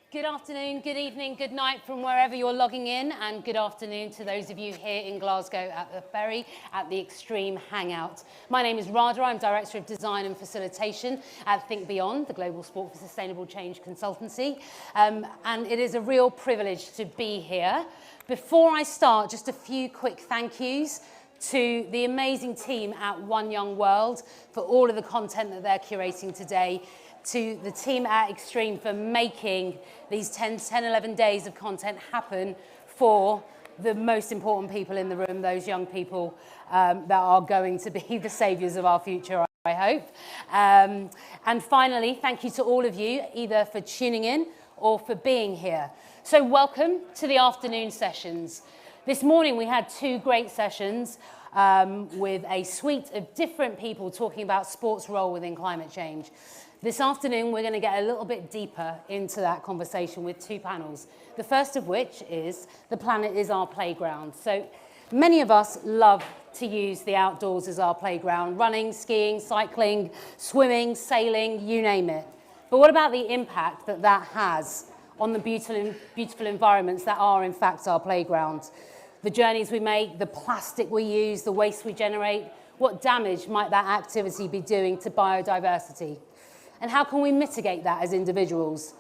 Good afternoon, good evening, good night from wherever you're logging in, and good afternoon to those of you here in Glasgow at the Ferry at the Extreme Hangout. My name is Radha, I'm Director of Design and Facilitation at Think Beyond, the Global Sport for Sustainable Change consultancy, and it is a real privilege to be here. Before I start, just a few quick thank yous to the amazing team at One Young World for all of the content that they're curating today, to the team at Extreme for making these 11 days of content happen for the most important people in the room, those young people that are going to be the saviours of our future, I hope. And finally, thank you to all of you, either for tuning in or for being here. So welcome to the afternoon sessions. This morning we had two great sessions with a suite of different people talking about sport's role within climate change. This afternoon, we're going to get a little bit deeper into that conversation with two panels. The first of which is The Planet is Our Playground. So many of us love to use the outdoors as our playground, running, skiing, cycling, swimming, sailing, you name it. But what about the impact that that has on the beautiful environments that are, in fact, our playground? The journeys we make, the plastic we use, the waste we generate, what damage might that activity be doing to biodiversity? And how can we mitigate that as individuals?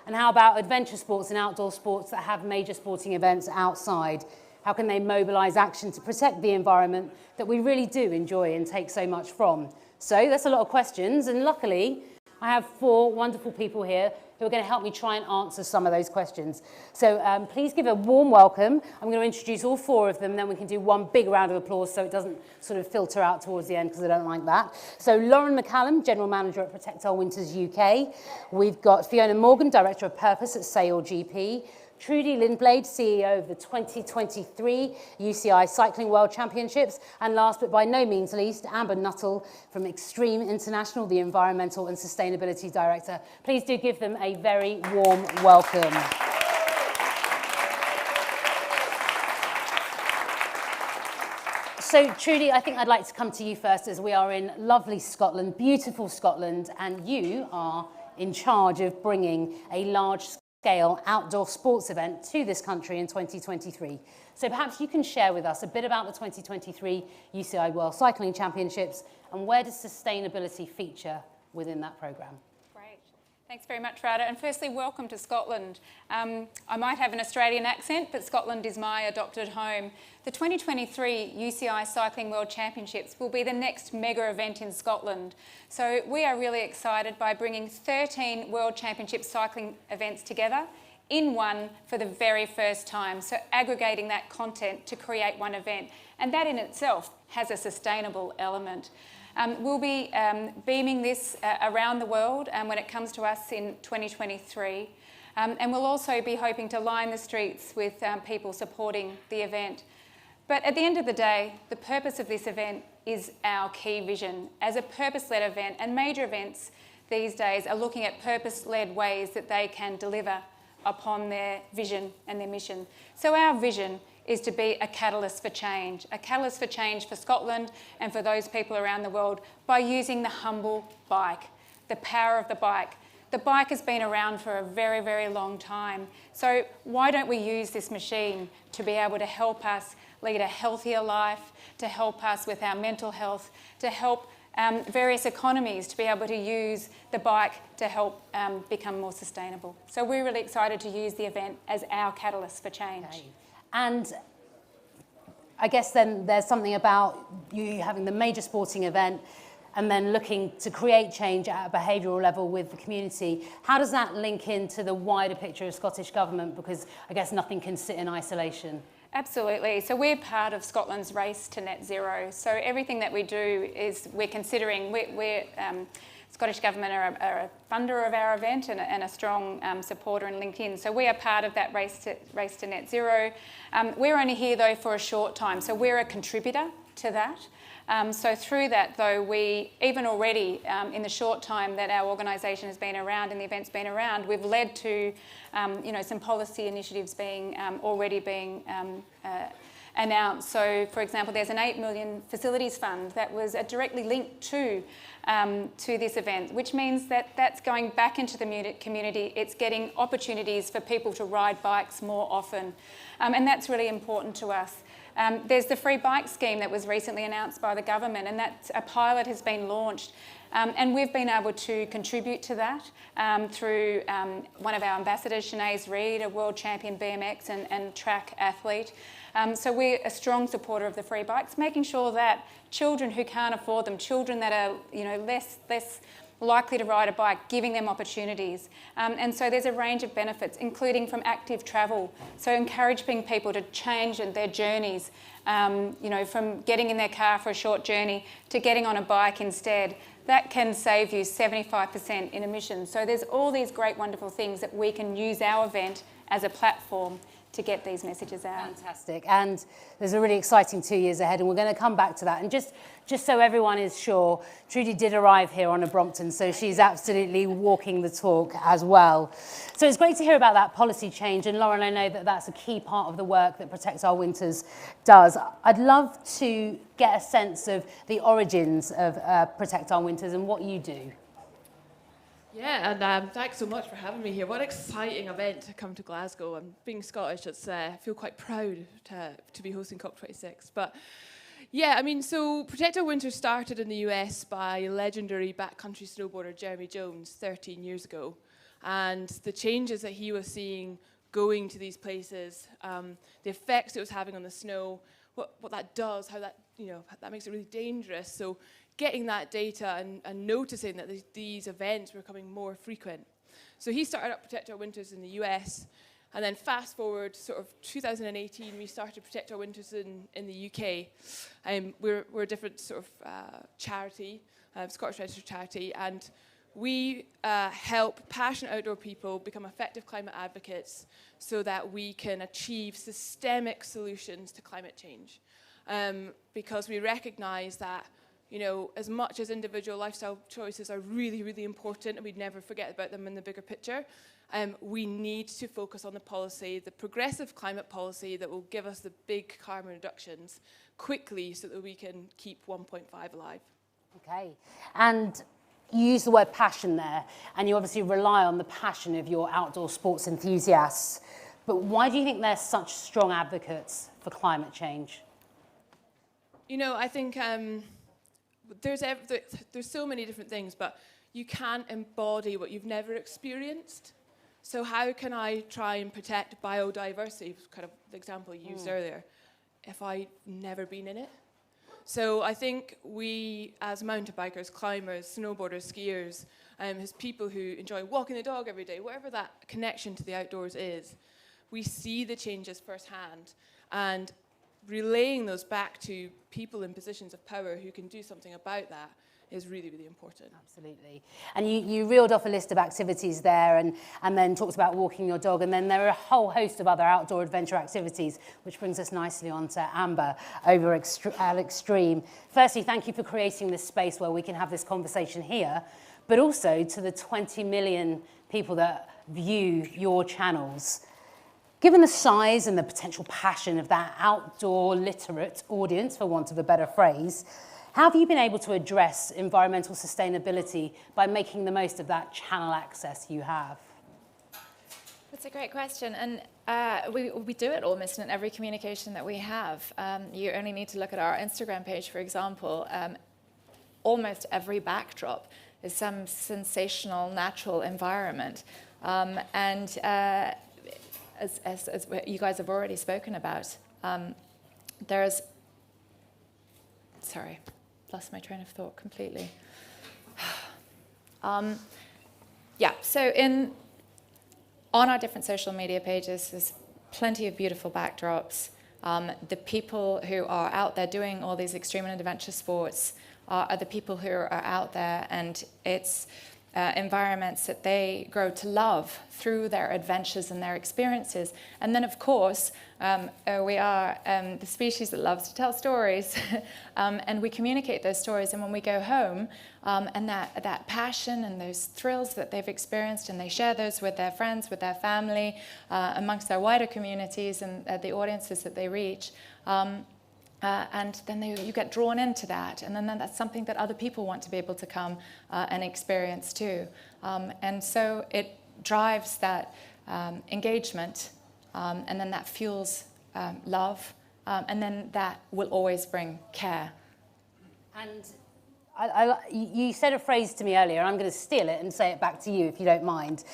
And how about adventure sports and outdoor sports that have major sporting events outside? How can they mobilise action to protect the environment that we really do enjoy and take so much from? So that's a lot of questions, and luckily I have four wonderful people here who are going to help me try and answer some of those questions. So please give a warm welcome. I'm going to introduce all four of them, then we can do one big round of applause so it doesn't sort of filter out towards the end, because I don't like that. So Lauren McCallum, General Manager at Protect Our Winters UK. We've got Fiona Morgan, Director of Purpose at Sail GP. Trudy Lindblade, CEO of the 2023 UCI Cycling World Championships. And last but by no means least, Amber Nuttel from Extreme International, the Environmental and Sustainability Director. Please do give them a very warm welcome. So Trudy, I think I'd like to come to you first, as we are in lovely Scotland, beautiful Scotland, and you are in charge of bringing a large-scale outdoor sports event to this country in 2023. So perhaps you can share with us a bit about the 2023 UCI World Cycling Championships, and where does sustainability feature within that programme? Great. Thanks very much, Radha. And firstly, welcome to Scotland. I might have an Australian accent, but Scotland is my adopted home. The 2023 UCI Cycling World Championships will be the next mega event in Scotland. So we are really excited by bringing 13 World Championship cycling events together in one for the very first time. So aggregating that content to create one event. And that in itself has a sustainable element. We'll be beaming this around the world when it comes to us in 2023. And we'll also be hoping to line the streets with people supporting the event. But at the end of the day, the purpose of this event is our key vision. As a purpose-led event, and major events these days are looking at purpose-led ways that they can deliver upon their vision and their mission. So our vision is to be a catalyst for change for Scotland and for those people around the world by using the humble bike, the power of the bike. The bike has been around for a very, very long time. So why don't we use this machine to be able to help us lead a healthier life, to help us with our mental health, to help various economies to be able to use the bike to help become more sustainable. So we're really excited to use the event as our catalyst for change. Okay. And I guess then there's something about you having the major sporting event and then looking to create change at a behavioural level with the community. How does that link into the wider picture of Scottish Government? Because I guess nothing can sit in isolation. Absolutely. So we're part of Scotland's race to net zero. So everything that we do is we're considering, Scottish Government are a funder of our event and a strong supporter and linked in. So we are part of that race to net zero. We're only here though for a short time, so we're a contributor to that. So through that though, we, even already in the short time that our organisation has been around and the event's been around, we've led to some policy initiatives already being announced. So, for example, there's an $8 million facilities fund that was directly linked to this event, which means that that's going back into the community. It's getting opportunities for people to ride bikes more often, and that's really important to us. There's the free bike scheme that was recently announced by the government, and that a pilot has been launched. And we've been able to contribute to that through one of our ambassadors, Sinead Reid, a world champion BMX and track athlete. So we're a strong supporter of the free bikes, making sure that children who can't afford them, children that are less likely to ride a bike, giving them opportunities. And so there's a range of benefits, including from active travel. So encouraging people to change their journeys, from getting in their car for a short journey to getting on a bike instead. That can save you 75% in emissions. So there's all these great, wonderful things that we can use our event as a platform to get these messages out. Fantastic. And there's a really exciting 2 years ahead, and we're going to come back to that. And just so everyone is sure, Trudy did arrive here on a Brompton, so she's absolutely walking the talk as well. So it's great to hear about that policy change. And Lauren, I know that that's a key part of the work that Protect Our Winters does. I'd love to get a sense of the origins of Protect Our Winters and what you do. Yeah, and thanks so much for having me here. What an exciting event to come to Glasgow. And being Scottish, I feel quite proud to be hosting COP26. But yeah, I mean, so Protect Our Winters started in the US by legendary backcountry snowboarder Jeremy Jones 13 years ago. And the changes that he was seeing going to these places, the effects it was having on the snow, what that does, how that, that makes it really dangerous. So getting that data and noticing that these events were becoming more frequent. So he started up Protect Our Winters in the US, and then fast forward sort of 2018, we started Protect Our Winters in the UK. We're a different sort of charity, Scottish registered charity, and we help passionate outdoor people become effective climate advocates so that we can achieve systemic solutions to climate change. Because we recognise that as much as individual lifestyle choices are really, really important, and we'd never forget about them in the bigger picture, we need to focus on the policy, the progressive climate policy that will give us the big carbon reductions quickly so that we can keep 1.5 alive. Okay. And you use the word passion there, and you obviously rely on the passion of your outdoor sports enthusiasts. But why do you think they're such strong advocates for climate change? I think there's so many different things, but you can't embody what you've never experienced. So how can I try and protect biodiversity, kind of the example you used earlier, if I've never been in it? So I think we, as mountain bikers, climbers, snowboarders, skiers, as people who enjoy walking the dog every day, whatever that connection to the outdoors is, we see the changes firsthand. And relaying those back to people in positions of power who can do something about that is really, really important. Absolutely. And you reeled off a list of activities there and then talked about walking your dog, and then there are a whole host of other outdoor adventure activities, which brings us nicely on to Amber over at Extreme. Firstly, thank you for creating this space where we can have this conversation here, but also to the 20 million people that view your channels. Given the size and the potential passion of that outdoor literate audience, for want of a better phrase, how have you been able to address environmental sustainability by making the most of that channel access you have? That's a great question, and we do it almost in every communication that we have. You only need to look at our Instagram page, for example. Almost every backdrop is some sensational natural environment, as you guys have already spoken about, sorry, lost my train of thought completely. Yeah, so on our different social media pages, there's plenty of beautiful backdrops. The people who are out there doing all these extreme and adventure sports are the people who are out there, and it's environments that they grow to love through their adventures and their experiences. And then, of course, we are the species that loves to tell stories, and we communicate those stories. And when we go home, and that passion and those thrills that they've experienced, and they share those with their friends, with their family, amongst their wider communities and the audiences that they reach, and then you get drawn into that, and then that's something that other people want to be able to come and experience too. And so it drives that engagement, and then that fuels love, and then that will always bring care. And you said a phrase to me earlier, and I'm going to steal it and say it back to you if you don't mind,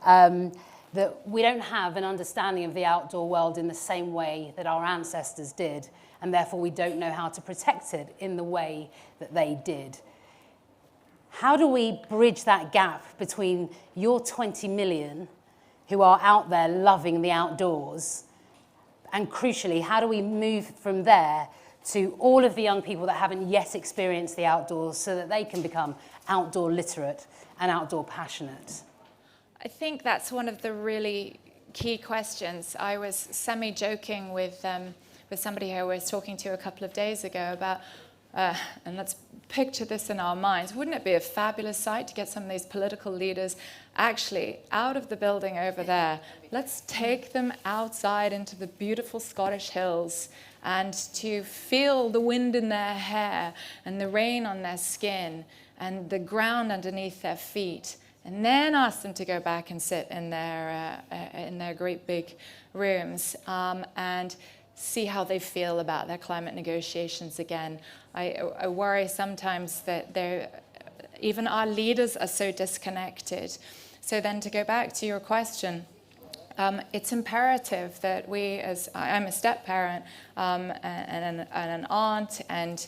that we don't have an understanding of the outdoor world in the same way that our ancestors did, and therefore we don't know how to protect it in the way that they did. How do we bridge that gap between your 20 million who are out there loving the outdoors, and crucially, how do we move from there to all of the young people that haven't yet experienced the outdoors so that they can become outdoor literate and outdoor passionate? I think that's one of the really key questions. I was semi-joking with somebody who I was talking to a couple of days ago about, and let's picture this in our minds, wouldn't it be a fabulous sight to get some of these political leaders actually out of the building over there? Let's take them outside into the beautiful Scottish hills and to feel the wind in their hair and the rain on their skin and the ground underneath their feet, and then ask them to go back and sit in their great big rooms and see how they feel about their climate negotiations again. I worry sometimes that even our leaders are so disconnected. So then to go back to your question, it's imperative that we, as I'm a step-parent and an aunt, and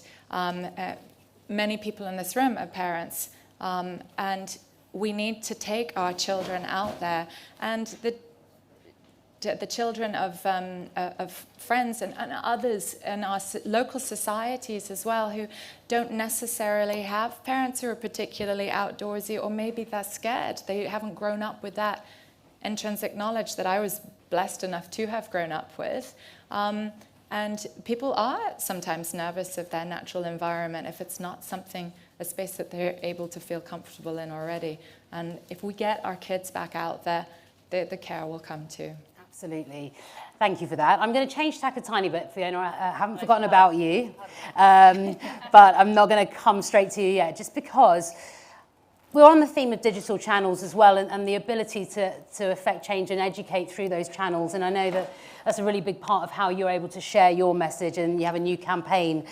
many people in this room are parents, and we need to take our children out there, and the children of friends and others in our local societies as well, who don't necessarily have parents who are particularly outdoorsy, or maybe they're scared. They haven't grown up with that intrinsic knowledge that I was blessed enough to have grown up with. And people are sometimes nervous of their natural environment if it's not a space that they're able to feel comfortable in already. And if we get our kids back out there, the care will come too. Absolutely. Thank you for that. I'm going to change tack a tiny bit, Fiona. I haven't forgotten about you, but I'm not going to come straight to you yet, just because we're on the theme of digital channels as well, and the ability to affect change and educate through those channels. And I know that that's a really big part of how you're able to share your message, and you have a new campaign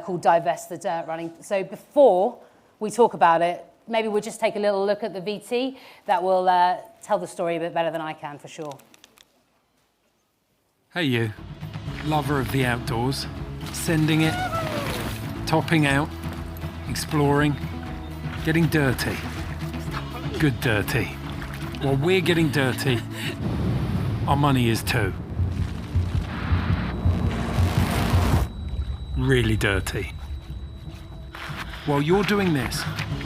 called Divest the Dirt running. So before we talk about it, maybe we'll just take a little look at the VT that will tell the story a bit better than I can, for sure. Hey you, lover of the outdoors, sending it, topping out, exploring, getting dirty. Good dirty. While we're getting dirty, our money is too. Really dirty. While you're doing this,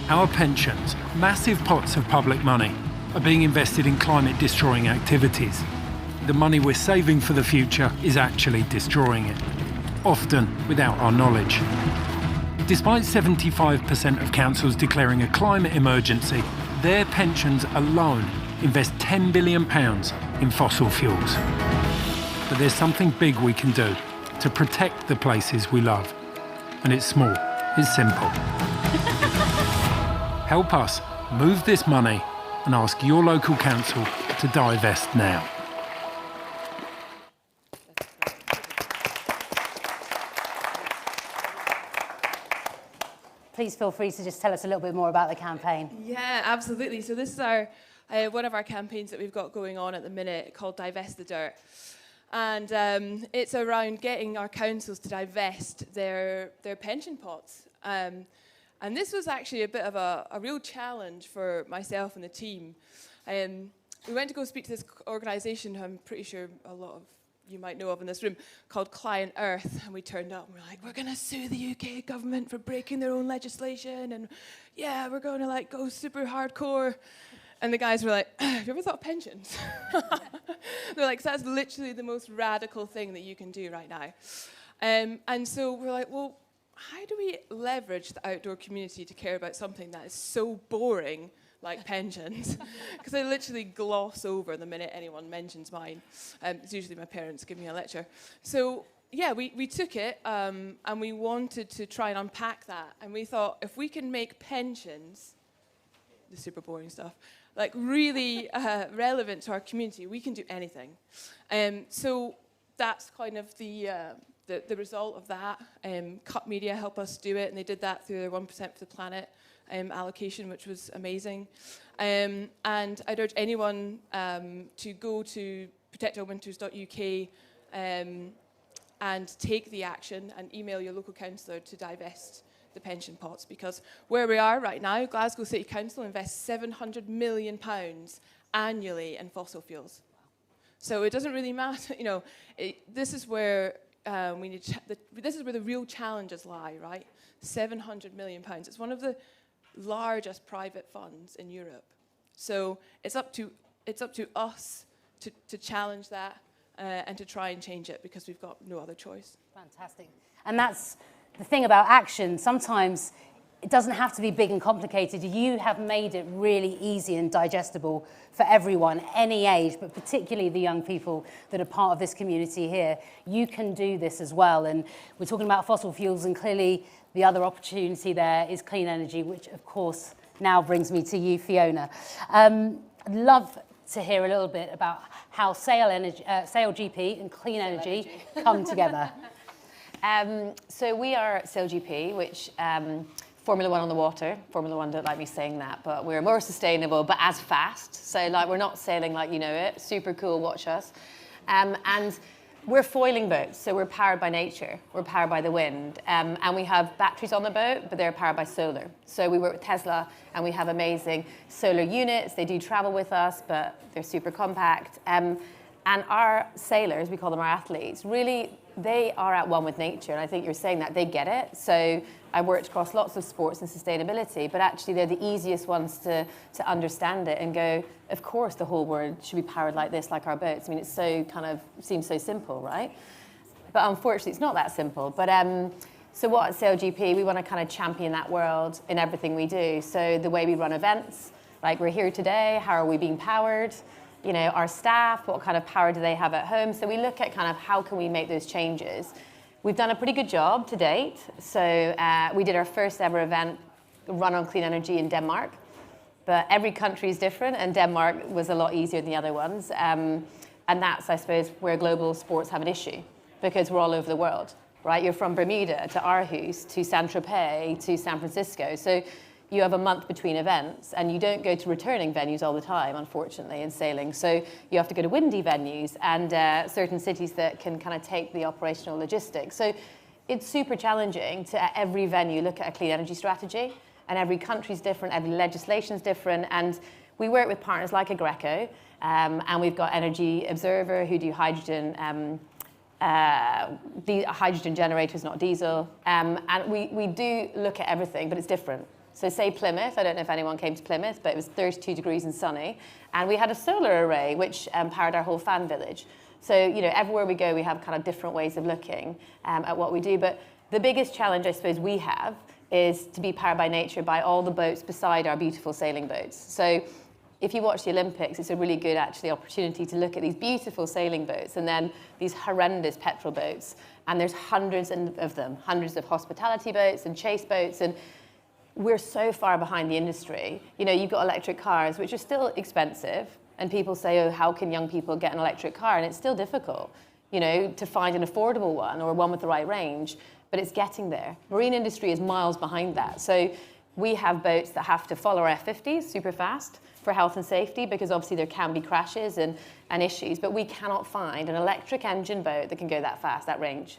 our pensions, massive pots of public money, are being invested in climate-destroying activities. The money we're saving for the future is actually destroying it, often without our knowledge. Despite 75% of councils declaring a climate emergency, their pensions alone invest £10 billion in fossil fuels. But there's something big we can do to protect the places we love. And it's small, it's simple. Help us move this money and ask your local council to divest now. Please feel free to just tell us a little bit more about the campaign. Yeah, absolutely. So this is our one of our campaigns that we've got going on at the minute, called Divest the Dirt. And it's around getting our councils to divest their pension pots. And this was actually a bit of a real challenge for myself and the team. We went to go speak to this organisation who I'm pretty sure a lot of you might know of in this room, called Client Earth. And we turned up and we're like, we're going to sue the UK government for breaking their own legislation. And yeah, we're going to like go super hardcore. And the guys were like, have you ever thought of pensions? They're like, that's literally the most radical thing that you can do right now. And so we're like, well, how do we leverage the outdoor community to care about something that is so boring like pensions? Because I literally gloss over the minute anyone mentions mine. It's usually my parents give me a lecture. So yeah, we took it and we wanted to try and unpack that. And we thought, if we can make pensions, the super boring stuff, like really relevant to our community, we can do anything. So that's kind of the result of that. Cut Media helped us do it, and they did that through their 1% for the Planet allocation, which was amazing. And I'd urge anyone to go to protectourwinters.uk and take the action and email your local councillor to divest the pension pots, because where we are right now, Glasgow City Council invests £700 million annually in fossil fuels. So it doesn't really matter, you know. This is where we need. This is where the real challenges lie, right? £700 million. It's one of the largest private funds in Europe. So it's up to us to challenge that and to try and change it, because we've got no other choice. Fantastic. And that's the thing about action. Sometimes it doesn't have to be big and complicated. You have made it really easy and digestible for everyone, any age, but particularly the young people that are part of this community here. You can do this as well. And we're talking about fossil fuels, and clearly the other opportunity there is clean energy, which of course now brings me to you, Fiona. I'd love to hear a little bit about how Sail GP and clean energy come together. So we are Sail GP, which Formula One on the water. Formula One don't like me saying that, but we're more sustainable, but as fast. So like we're not sailing like you know it. Super cool, watch us. And we're foiling boats, so we're powered by nature. We're powered by the wind. And we have batteries on the boat, but they're powered by solar. So we work with Tesla, and we have amazing solar units. They do travel with us, but they're super compact. And our sailors, we call them our athletes, really, they are at one with nature. And I think you're saying that, they get it. So I worked across lots of sports and sustainability, but actually they're the easiest ones to understand it and go, of course the whole world should be powered like this, like our boats. I mean, it's so kind of, seems so simple, right? But unfortunately it's not that simple. But so what at Sail GP, we want to kind of champion that world in everything we do. So the way we run events, like we're here today, how are we being powered? You know, our staff, what kind of power do they have at home? So we look at kind of how can we make those changes. We've done a pretty good job to date. So we did our first ever event run on clean energy in Denmark, but every country is different, and Denmark was a lot easier than the other ones. And that's, I suppose, where global sports have an issue, because we're all over the world, right? You're from Bermuda to Aarhus to Saint-Tropez to San Francisco. So you have a month between events, and you don't go to returning venues all the time, unfortunately, in sailing. So you have to go to windy venues and certain cities that can kind of take the operational logistics. So it's super challenging to, at every venue, look at a clean energy strategy. And every country's different, every legislation's different. And we work with partners like Agreco, and we've got Energy Observer, who do hydrogen, hydrogen generators, not diesel. And we do look at everything, but it's different. So say Plymouth, I don't know if anyone came to Plymouth, but it was 32 degrees and sunny. And we had a solar array, which powered our whole fan village. So, you know, everywhere we go, we have kind of different ways of looking at what we do. But the biggest challenge, I suppose, we have is to be powered by nature by all the boats beside our beautiful sailing boats. So if you watch the Olympics, it's a really good, actually, opportunity to look at these beautiful sailing boats and then these horrendous petrol boats. And there's hundreds of them, hundreds of hospitality boats and chase boats. And we're so far behind the industry. You know, you've got electric cars, which are still expensive, and people say, oh, how can young people get an electric car? And it's still difficult, you know, to find an affordable one or one with the right range, but it's getting there. Marine industry is miles behind that. So we have boats that have to follow our F50s super fast for health and safety, because obviously there can be crashes and issues, but we cannot find an electric engine boat that can go that fast, that range.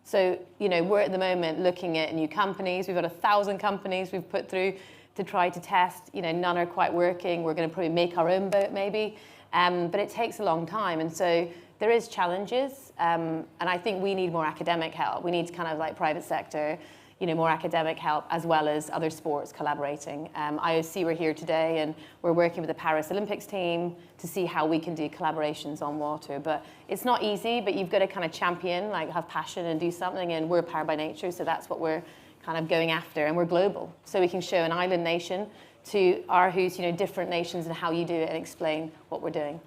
So, you know, we're at the moment looking at new companies. We've got 1,000 companies we've put through to try to test. You know, none are quite working. We're going to probably make our own boat maybe. but it takes a long time. And so there is challenges, and I think we need more academic help. We need kind of like private sector, more academic help, as well as other sports collaborating. IOC, we're here today, and we're working with the Paris Olympics team to see how we can do collaborations on water. But it's not easy, but you've got to kind of champion, like have passion and do something, and we're Powered by Nature, so that's what we're kind of going after, and we're global. So we can show an island nation to who's different nations and how you do it and explain what we're doing.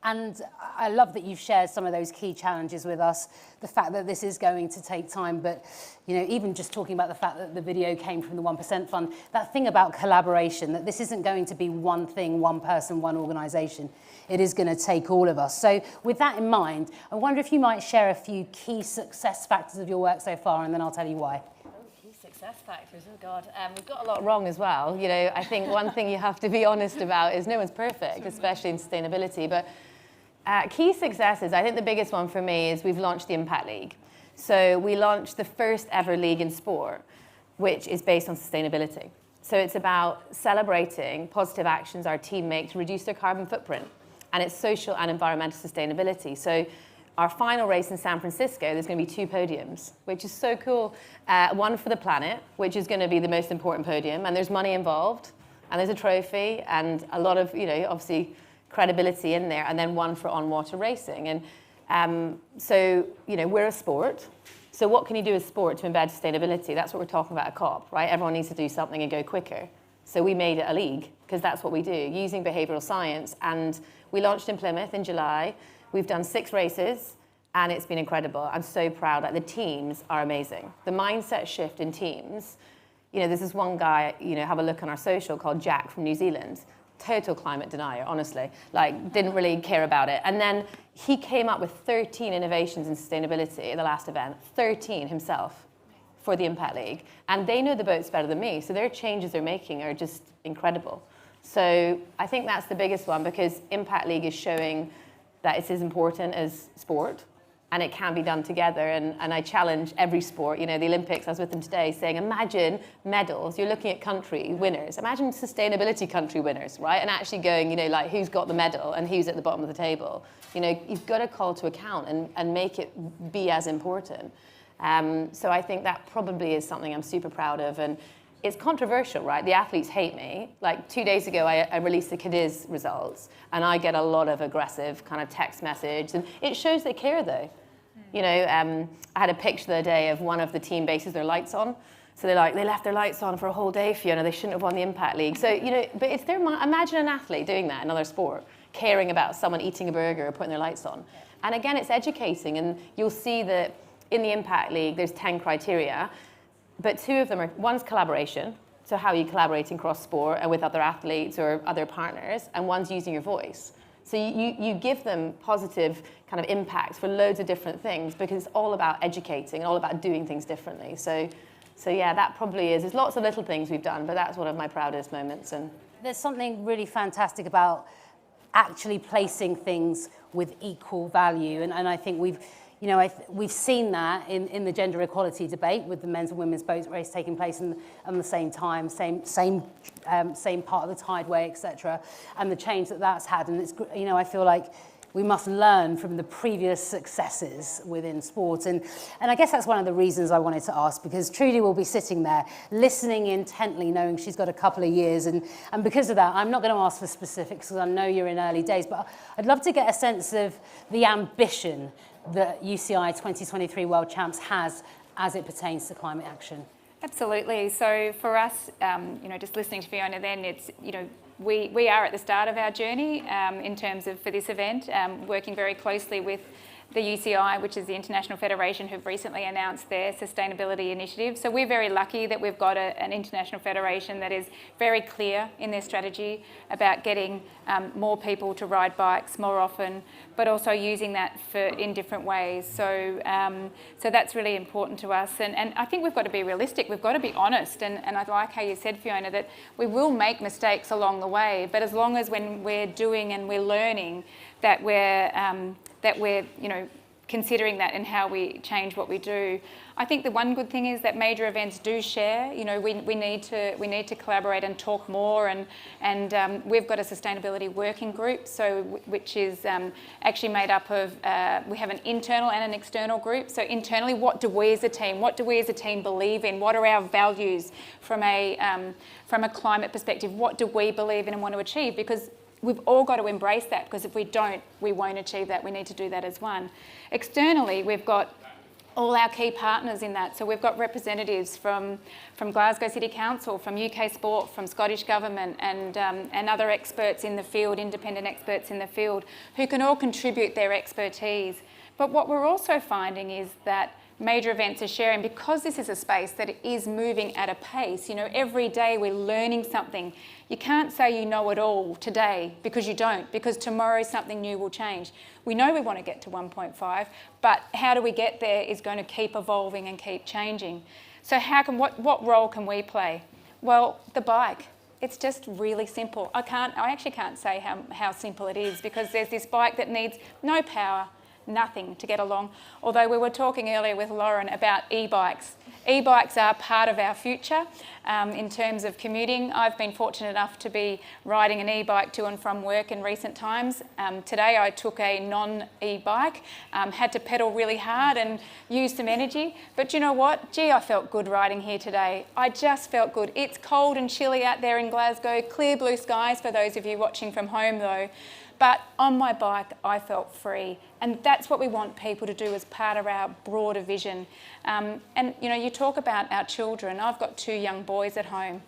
And I love that you've shared some of those key challenges with us, the fact that this is going to take time, but even just talking about the fact that the video came from the 1% Fund, that thing about collaboration, that this isn't going to be one thing, one person, one organisation. It is going to take all of us. So with that in mind, I wonder if you might share a few key success factors of your work so far, and then I'll tell you why. Success factors, oh God. We've got a lot wrong as well. I think one thing you have to be honest about is no one's perfect, especially in sustainability. But key successes, I think the biggest one for me is we've launched the Impact League. So we launched the first ever league in sport, which is based on sustainability. So it's about celebrating positive actions our team make to reduce their carbon footprint. And it's social and environmental sustainability. So our final race in San Francisco, there's going to be 2 podiums, which is so cool. One for the planet, which is going to be the most important podium, and there's money involved, and there's a trophy, and a lot of, obviously, credibility in there, and then one for on-water racing. And so, we're a sport. So what can you do as sport to embed sustainability? That's what we're talking about at COP, right? Everyone needs to do something and go quicker. So we made it a league, because that's what we do, using behavioural science. And we launched in Plymouth in July. We've done 6 races, and it's been incredible. I'm so proud. Like, the teams are amazing. The mindset shift in teams, there's this one guy, have a look on our social, called Jack from New Zealand. Total climate denier, honestly. Didn't really care about it. And then he came up with 13 innovations in sustainability at the last event, 13 himself, for the Impact League. And they know the boats better than me, so their changes they're making are just incredible. So I think that's the biggest one, because Impact League is showing that it's as important as sport, and it can be done together. And I challenge every sport, the Olympics, I was with them today, saying, imagine medals, you're looking at country winners, imagine sustainability country winners, right? And actually going, who's got the medal and who's at the bottom of the table. You've got to call to account and make it be as important. So I think that probably is something I'm super proud of. And it's controversial, right? The athletes hate me. 2 days ago, I released the Cadiz results, and I get a lot of aggressive kind of text message, and it shows they care, though. I had a picture the other day of one of the team bases, their lights on. So they left their lights on for a whole day, Fiona. They shouldn't have won the Impact League. So, but it's imagine an athlete doing that in another sport, caring about someone eating a burger or putting their lights on. And again, it's educating, and you'll see that in the Impact League, there's 10 criteria. But 2 of them are, one's collaboration, so how are you collaborating cross sport and with other athletes or other partners, and one's using your voice. So you give them positive kind of impacts for loads of different things, because it's all about educating and all about doing things differently. So yeah, that probably is. There's lots of little things we've done, but that's one of my proudest moments. And there's something really fantastic about actually placing things with equal value, and I think we've seen that in the gender equality debate, with the men's and women's boat race taking place on the same time, same part of the tideway, etc., and the change that's had. And it's, I feel like we must learn from the previous successes within sport. And I guess that's one of the reasons I wanted to ask, because Trudy will be sitting there listening intently, knowing she's got a couple of years. And because of that, I'm not going to ask for specifics, because I know you're in early days, but I'd love to get a sense of the ambition that UCI 2023 World Champs has as it pertains to climate action. Absolutely. So for us, just listening to Fiona then, it's, we are at the start of our journey in terms of, for this event, working very closely with the UCI, which is the International Federation, who've recently announced their sustainability initiative. So we're very lucky that we've got an international federation that is very clear in their strategy about getting more people to ride bikes more often, but also using that in different ways. So so that's really important to us. And I think we've got to be realistic. We've got to be honest. And I like how you said, Fiona, that we will make mistakes along the way, but as long as when we're doing and we're learning, that we're considering that in how we change what we do. I think the one good thing is that major events do share. You know, we need to collaborate and talk more, and we've got a sustainability working group, which is actually made up of we have an internal and an external group. So internally, what do we as a team believe in? What are our values from a climate perspective? What do we believe in and want to achieve? Because we've all got to embrace that, because if we don't, we won't achieve that. We need to do that as one. Externally, we've got all our key partners in that. So we've got representatives from Glasgow City Council, from UK Sport, from Scottish Government, and other experts in the field, independent experts in the field, who can all contribute their expertise. But what we're also finding is that major events are sharing, because this is a space that is moving at a pace. You know, every day we're learning something. You can't say you know it all today, because you don't, because tomorrow something new will change. We know we want to get to 1.5, but how do we get there is going to keep evolving and keep changing. So what role can we play? Well, the bike. It's just really simple. I actually can't say how simple it is, because there's this bike that needs no power, nothing to get along. Although we were talking earlier with Lauren about e-bikes. E-bikes are part of our future in terms of commuting. I've been fortunate enough to be riding an e-bike to and from work in recent times. Today I took a non-e-bike, had to pedal really hard and use some energy. But you know what? Gee, I felt good riding here today. I just felt good. It's cold and chilly out there in Glasgow. Clear blue skies for those of you watching from home though. But on my bike, I felt free. And that's what we want people to do as part of our broader vision. And, you know, you talk about our children. I've got 2 young boys at home,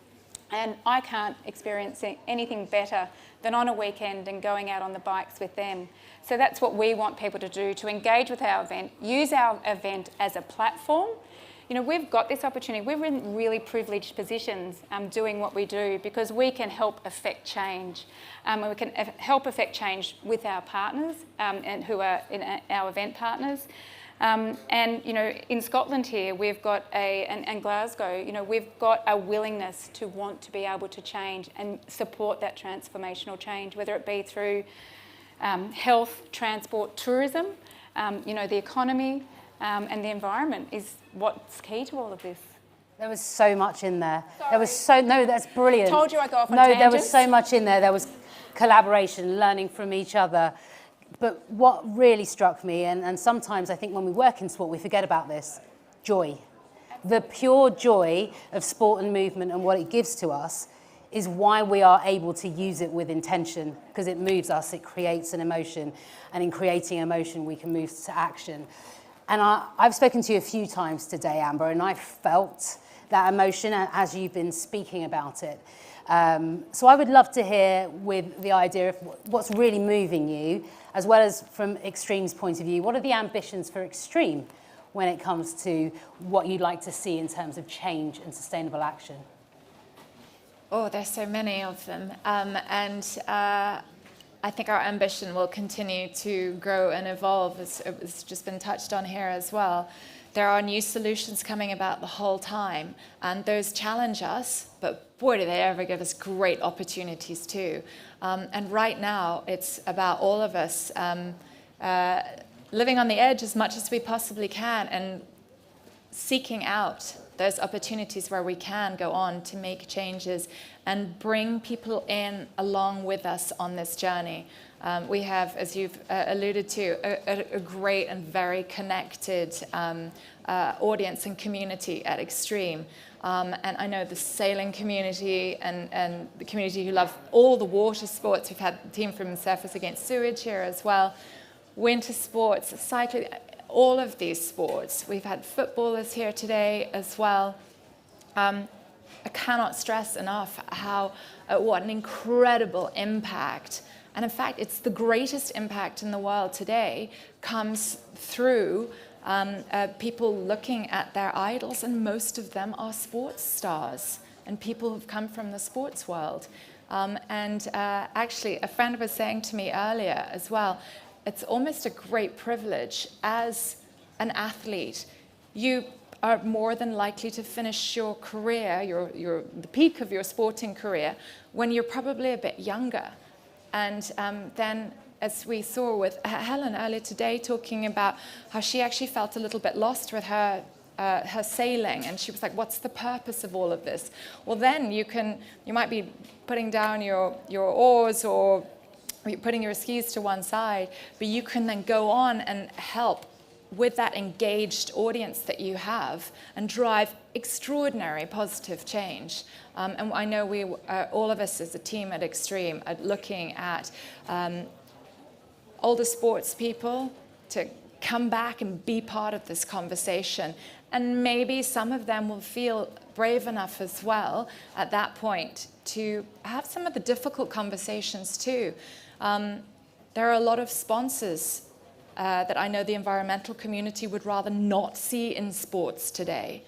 and I can't experience anything better than on a weekend and going out on the bikes with them. So that's what we want people to do, to engage with our event, use our event as a platform. You know, we've got this opportunity. We're in really privileged positions doing what we do, because we can help affect change. We can help affect change with our partners and who are our event partners. And, you know, in Scotland here, we've got and Glasgow, you know, we've got a willingness to want to be able to change and support that transformational change, whether it be through health, transport, tourism, you know, the economy, and the environment is what's key to all of this. There was so much in there. Sorry. There was no, that's brilliant. Told you I go off on tangents. No, there was so much in there. There was collaboration, learning from each other. But what really struck me, and sometimes I think when we work in sport, we forget about this, joy. The pure joy of sport and movement and what it gives to us is why we are able to use it with intention, because it moves us, it creates an emotion, and in creating emotion, we can move to action. And I've spoken to you a few times today, Amber, and I felt that emotion as you've been speaking about it. So I would love to hear, with the idea of what's really moving you, as well as from Extreme's point of view, what are the ambitions for Extreme when it comes to what you'd like to see in terms of change and sustainable action? Oh, there's so many of them. I think our ambition will continue to grow and evolve, as it's just been touched on here as well. There are new solutions coming about the whole time, and those challenge us, but boy, do they ever give us great opportunities too. And right now, it's about all of us living on the edge as much as we possibly can and seeking out those opportunities where we can go on to make changes and bring people in along with us on this journey. We have, as you've alluded to, a great and very connected audience and community at Extreme. And I know the sailing community and the community who love all the water sports. We've had a team from Surfers Against Sewage here as well. Winter sports, cycling, all of these sports. We've had footballers here today as well. I cannot stress enough what an incredible impact, and in fact it's the greatest impact in the world today, comes through people looking at their idols, and most of them are sports stars and people who've come from the sports world. Actually, a friend was saying to me earlier as well, it's almost a great privilege as an athlete. You are more than likely to finish your career, the peak of your sporting career, when you're probably a bit younger. And then as we saw with Helen earlier today, talking about how she actually felt a little bit lost with her sailing, and she was like, what's the purpose of all of this? Well, then you might be putting down your oars, or you're putting your skis to one side, but you can then go on and help with that engaged audience that you have and drive extraordinary positive change. And I know we, all of us as a team at Extreme, are looking at older sports people to come back and be part of this conversation. And maybe some of them will feel brave enough as well at that point to have some of the difficult conversations too. There are a lot of sponsors that I know the environmental community would rather not see in sports today.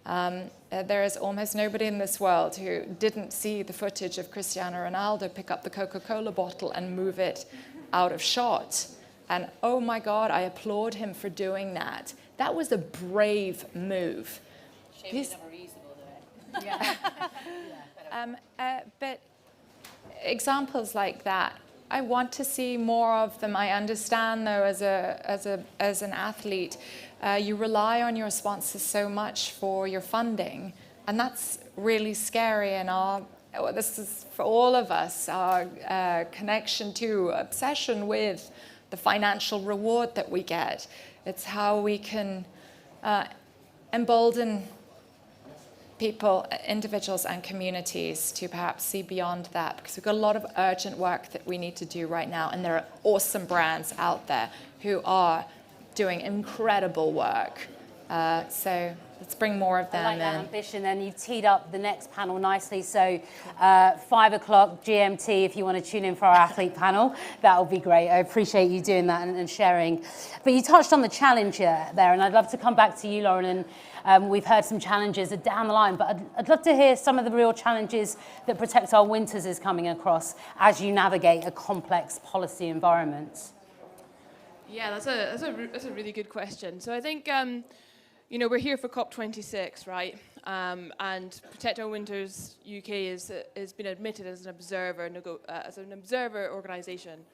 There is almost nobody in this world who didn't see the footage of Cristiano Ronaldo pick up the Coca-Cola bottle and move it out of shot. And oh my God, I applaud him for doing that. That was a brave move. Shame he's never reusable though. Yeah. But examples like that, I want to see more of them. I understand though, as an athlete, you rely on your sponsors so much for your funding, and that's really scary. And this is for all of us, our connection to, obsession with the financial reward that we get. It's how we can embolden people, individuals and communities to perhaps see beyond that, because we've got a lot of urgent work that we need to do right now, and there are awesome brands out there who are doing incredible work. So let's bring more of them I like in. that ambition, and you've teed up the next panel nicely. So 5 o'clock GMT, if you want to tune in for our athlete panel, that would be great. I appreciate you doing that and sharing. But you touched on the challenge there, and I'd love to come back to you, Lauren, and we've heard some challenges down the line, but I'd love to hear some of the real challenges that Protect Our Winters is coming across as you navigate a complex policy environment. Yeah, that's a really good question. So I think, you know, we're here for COP26, right? And Protect Our Winters UK has been admitted as an observer organisation,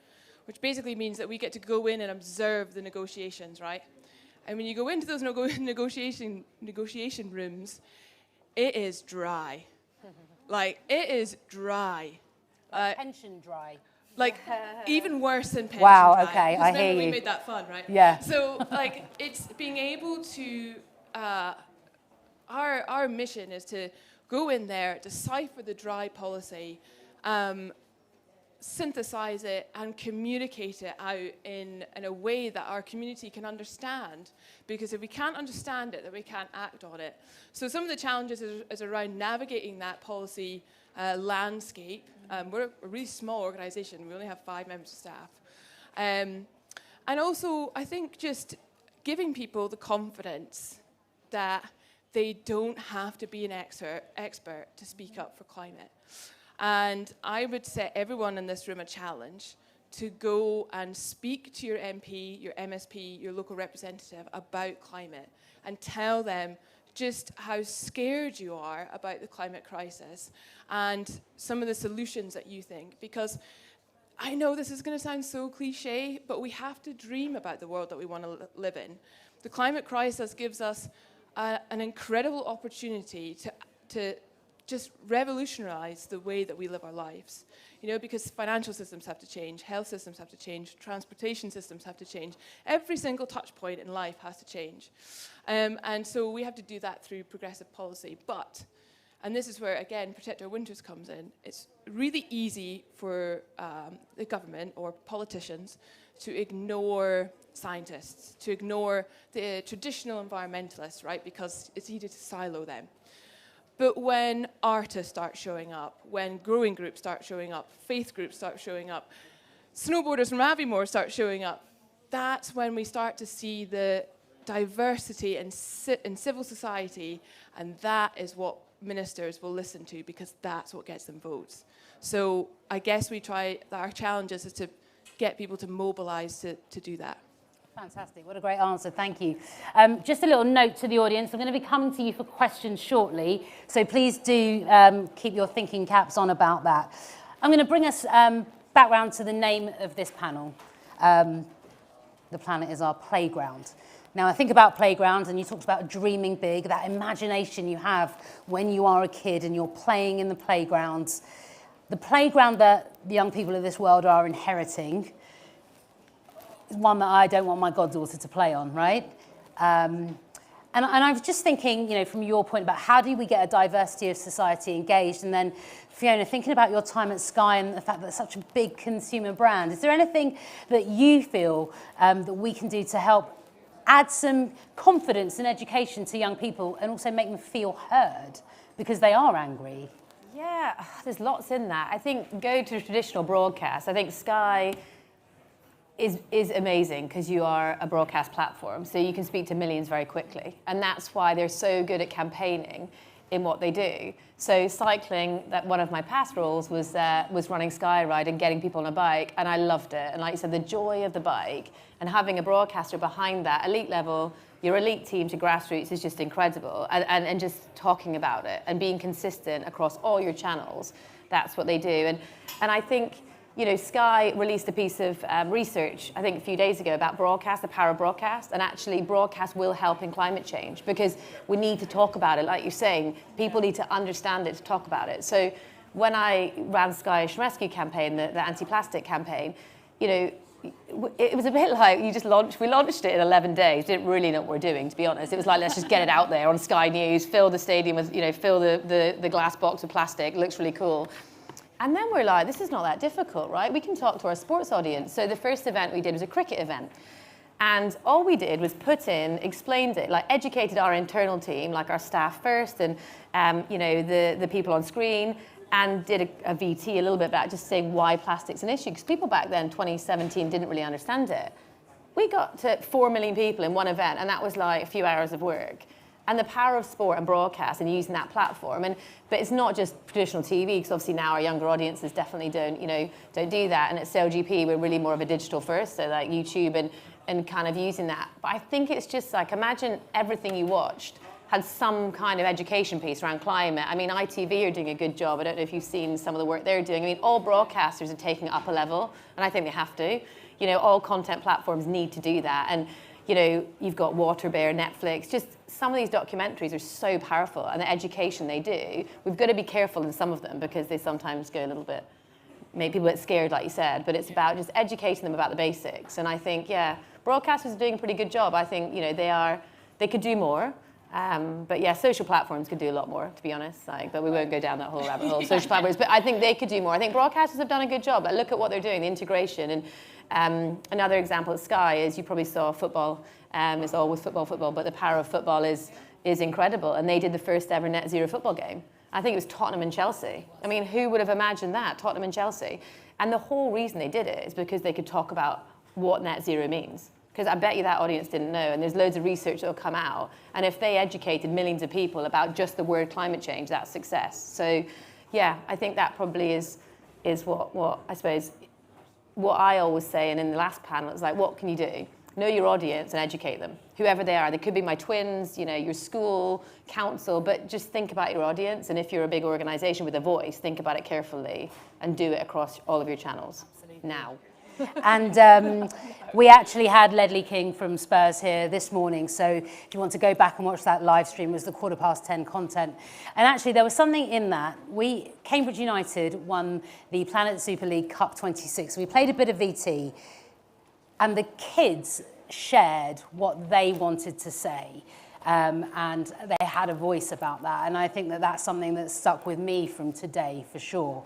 which basically means that we get to go in and observe the negotiations, right? And when you go into those negotiation rooms, it is dry. Like, it is dry. Pension dry. Like, even worse than pension Wow, dry. okay, I hear we you. made that fun, right? Yeah. So, like, it's being able to, our mission is to go in there, decipher the dry policy, synthesize it and communicate it out in a way that our community can understand. Because if we can't understand it, then we can't act on it. So some of the challenges is around navigating that policy landscape. We're a really small organisation. We only have 5 members of staff. And also, I think just giving people the confidence that they don't have to be an expert to speak up for climate. And I would set everyone in this room a challenge to go and speak to your MP, your MSP, your local representative about climate, and tell them just how scared you are about the climate crisis and some of the solutions that you think. Because I know this is going to sound so cliche, but we have to dream about the world that we want to live in. The climate crisis gives us an incredible opportunity to just revolutionize the way that we live our lives. You know, because financial systems have to change, health systems have to change, transportation systems have to change. Every single touch point in life has to change. And so we have to do that through progressive policy. But, and this is where, again, Protect Our Winters comes in, it's really easy for the government or politicians to ignore scientists, to ignore the traditional environmentalists, right? Because it's easy to silo them. But when artists start showing up, when growing groups start showing up, faith groups start showing up, snowboarders from Aviemore start showing up, that's when we start to see the diversity in civil society, and that is what ministers will listen to, because that's what gets them votes. So I guess our challenge is to get people to mobilise to do that. Fantastic. What a great answer. Thank you. Just a little note to the audience. I'm going to be coming to you for questions shortly, so please do keep your thinking caps on about that. I'm going to bring us background to the name of this panel. The planet is our playground. Now, I think about playgrounds, and you talked about dreaming big, that imagination you have when you are a kid and you're playing in the playgrounds. The playground that the young people of this world are inheriting is one that I don't want my goddaughter to play on, right? And I was just thinking, you know, from your point about how do we get a diversity of society engaged, and then Fiona, thinking about your time at Sky and the fact that it's such a big consumer brand, is there anything that you feel that we can do to help add some confidence and education to young people and also make them feel heard because they are angry? Yeah, there's lots in that. I think go to traditional broadcast. I think Sky is amazing because you are a broadcast platform, so you can speak to millions very quickly, and that's why they're so good at campaigning in what they do. So cycling, that one of my past roles was running Sky Ride and getting people on a bike, and I loved it. And like you said, the joy of the bike and having a broadcaster behind that, elite level, your elite team to grassroots is just incredible. And just talking about it and being consistent across all your channels, that's what they do. And I think, you know, Sky released a piece of research, I think a few days ago, about broadcast, the power of broadcast, and actually broadcast will help in climate change because we need to talk about it. Like you're saying, people need to understand it to talk about it. So when I ran Sky Ocean Rescue campaign, the anti-plastic campaign, you know, it was a bit like we launched it in 11 days, didn't really know what we're doing, to be honest. It was like, let's just get it out there on Sky News, fill the stadium with, you know, fill the glass box with plastic, it looks really cool. And then we're like, this is not that difficult, right? We can talk to our sports audience. So the first event we did was a cricket event. And all we did was put in, explained it, like educated our internal team, like our staff first, and you know, the people on screen, and did a VT a little bit about just saying why plastic's an issue. Because people back then, 2017, didn't really understand it. We got to 4 million people in one event, and that was like a few hours of work. And the power of sport and broadcast and using that platform. But it's not just traditional TV, because obviously now our younger audiences definitely don't do that. And at CLGP, we're really more of a digital first, so like YouTube and kind of using that. But I think it's just like, imagine everything you watched had some kind of education piece around climate. I mean, ITV are doing a good job. I don't know if you've seen some of the work they're doing. I mean, all broadcasters are taking it up a level, and I think they have to. You know, all content platforms need to do that. And, you know, you've got Waterbear, Netflix, just some of these documentaries are so powerful, and the education they do, we've got to be careful in some of them because they sometimes go a little bit, make people a bit scared, like you said, but it's about just educating them about the basics. And I think, yeah, broadcasters are doing a pretty good job. I think, you know, they could do more. But yeah, social platforms could do a lot more, to be honest. But we won't go down that whole rabbit hole, social platforms. But I think they could do more. I think broadcasters have done a good job. Like, look at what they're doing, the integration. And another example at Sky is, you probably saw football. It's always football, but the power of football is incredible. And they did the first ever net zero football game. I think it was Tottenham and Chelsea. I mean, who would have imagined that? Tottenham and Chelsea. And the whole reason they did it is because they could talk about what net zero means. Because I bet you that audience didn't know, and there's loads of research that will come out. And if they educated millions of people about just the word climate change, that's success. So, yeah, I think that probably is what I suppose, what I always say, and in the last panel, it's like, what can you do? Know your audience and educate them, whoever they are. They could be my twins, you know, your school, council, but just think about your audience. And if you're a big organization with a voice, think about it carefully and do it across all of your channels. Absolutely. Now. And we actually had Ledley King from Spurs here this morning, so if you want to go back and watch that live stream, it was the 10:15 content. And actually there was something in that. Cambridge United won the Planet Super League COP26. We played a bit of VT, and the kids shared what they wanted to say. And they had a voice about that. And I think that that's something that stuck with me from today, for sure.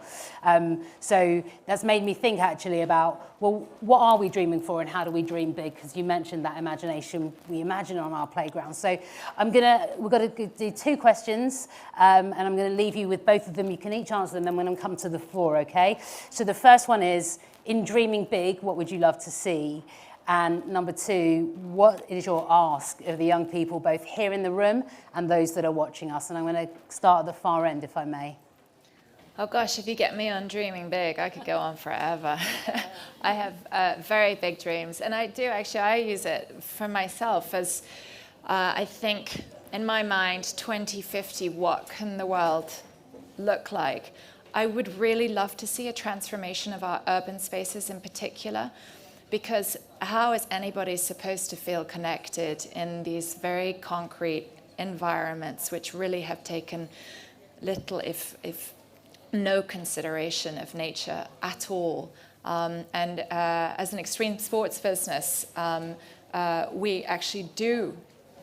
So that's made me think actually about, well, what are we dreaming for and how do we dream big? Because you mentioned that imagination, we imagine on our playground. So we've got to do 2 questions, and I'm going to leave you with both of them. You can each answer them, then we're going to come to the floor, okay? So the first one is, in dreaming big, what would you love to see? And number 2, what is your ask of the young people, both here in the room and those that are watching us? And I'm going to start at the far end, if I may. Oh gosh, if you get me on dreaming big, I could go on forever. I have very big dreams, and I do actually, I use it for myself as, I think, in my mind, 2050, what can the world look like? I would really love to see a transformation of our urban spaces in particular, because how is anybody supposed to feel connected in these very concrete environments which really have taken little, if no consideration of nature at all? As an extreme sports business, we actually do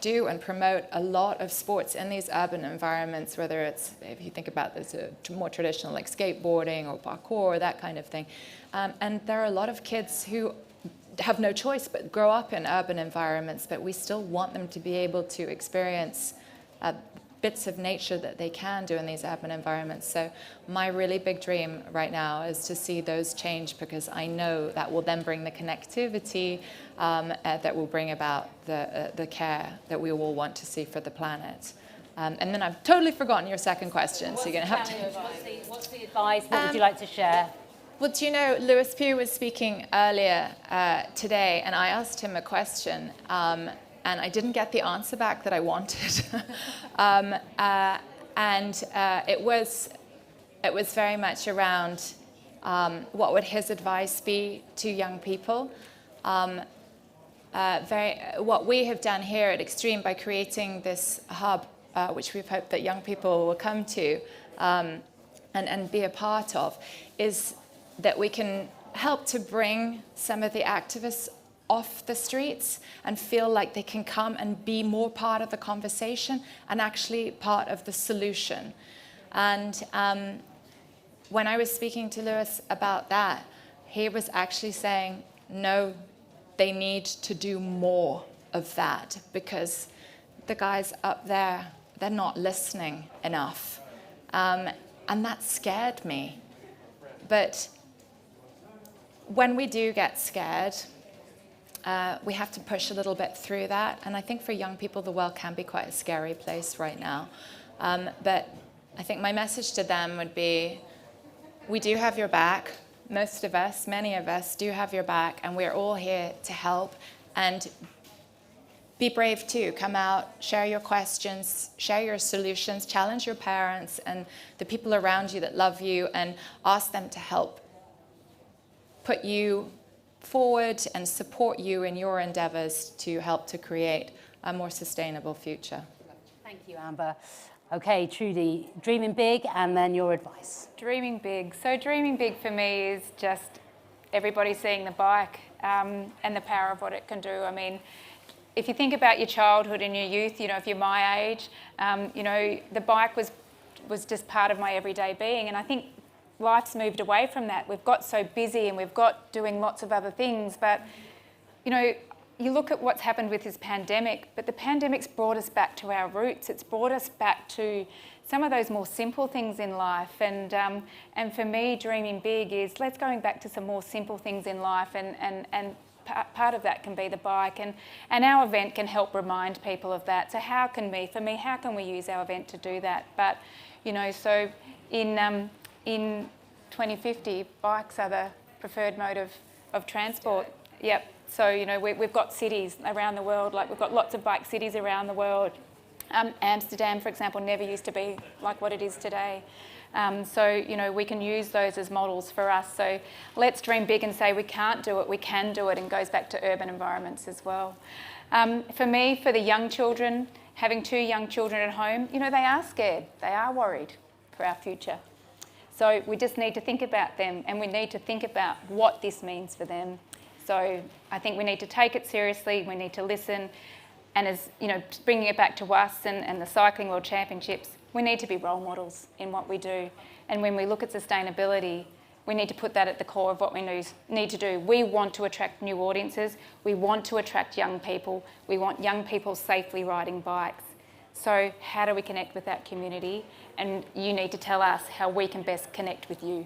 and promote a lot of sports in these urban environments, whether it's, if you think about this, more traditional like skateboarding or parkour or that kind of thing. And there are a lot of kids who have no choice but grow up in urban environments, but we still want them to be able to experience bits of nature that they can do in these urban environments. So my really big dream right now is to see those change, because I know that will then bring the connectivity that will bring about the care that we all want to see for the planet. And then I've totally forgotten your second question, so you're going to have to... What's the advice? What would you like to share? Well, do you know, Lewis Pugh was speaking earlier today, and I asked him a question, and I didn't get the answer back that I wanted. It was very much around what would his advice be to young people. What we have done here at Extreme by creating this hub, which we've hoped that young people will come to and be a part of, is that we can help to bring some of the activists off the streets and feel like they can come and be more part of the conversation and actually part of the solution. And when I was speaking to Lewis about that, he was actually saying, no, they need to do more of that, because the guys up there, they're not listening enough. And that scared me. But when we do get scared, we have to push a little bit through that. And I think for young people, the world can be quite a scary place right now. But I think my message to them would be, we do have your back. Most of us, many of us, do have your back, and we're all here to help. And be brave too. Come out, share your questions, share your solutions, challenge your parents and the people around you that love you, and ask them to help put you forward and support you in your endeavors to help to create a more sustainable future. Thank you, Amber. Okay, Trudy, dreaming big, and then your advice. Dreaming big. So dreaming big for me is just everybody seeing the bike and the power of what it can do. I mean, if you think about your childhood and your youth, you know, if you're my age, you know, the bike was just part of my everyday being. And I think life's moved away from that. We've got so busy and we've got doing lots of other things. But, you know, you look at what's happened with this pandemic, but the pandemic's brought us back to our roots. It's brought us back to some of those more simple things in life. And for me, dreaming big is let's going back to some more simple things in life, and part of that can be the bike, and our event can help remind people of that. So how can we use our event to do that? But, you know, so in 2050, bikes are the preferred mode of transport. Yep. So, you know, we've got cities around the world, like we've got lots of bike cities around the world. Amsterdam, for example, never used to be like what it is today. So, you know, we can use those as models for us. So let's dream big and say we can't do it, we can do it, and goes back to urban environments as well. For me, for the young children, having 2 young children at home, you know, they are scared, they are worried for our future. So we just need to think about them, and we need to think about what this means for them. So I think we need to take it seriously, we need to listen, and as you know, bringing it back to us and the Cycling World Championships, we need to be role models in what we do. And when we look at sustainability, we need to put that at the core of what we need to do. We want to attract new audiences, we want to attract young people, we want young people safely riding bikes. So how do we connect with that community? And you need to tell us how we can best connect with you.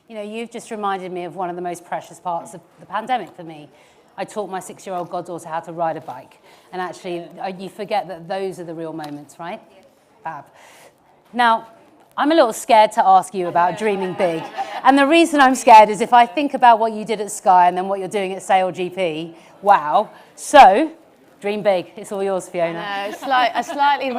You know, you've just reminded me of one of the most precious parts of the pandemic for me. I taught my 6-year-old goddaughter how to ride a bike. And actually, you forget that those are the real moments, right? Yeah. Fab. Now, I'm a little scared to ask you about dreaming big. And the reason I'm scared is if I think about what you did at Sky and then what you're doing at SailGP, wow. So, Dream big. It's all yours, Fiona. No, a slightly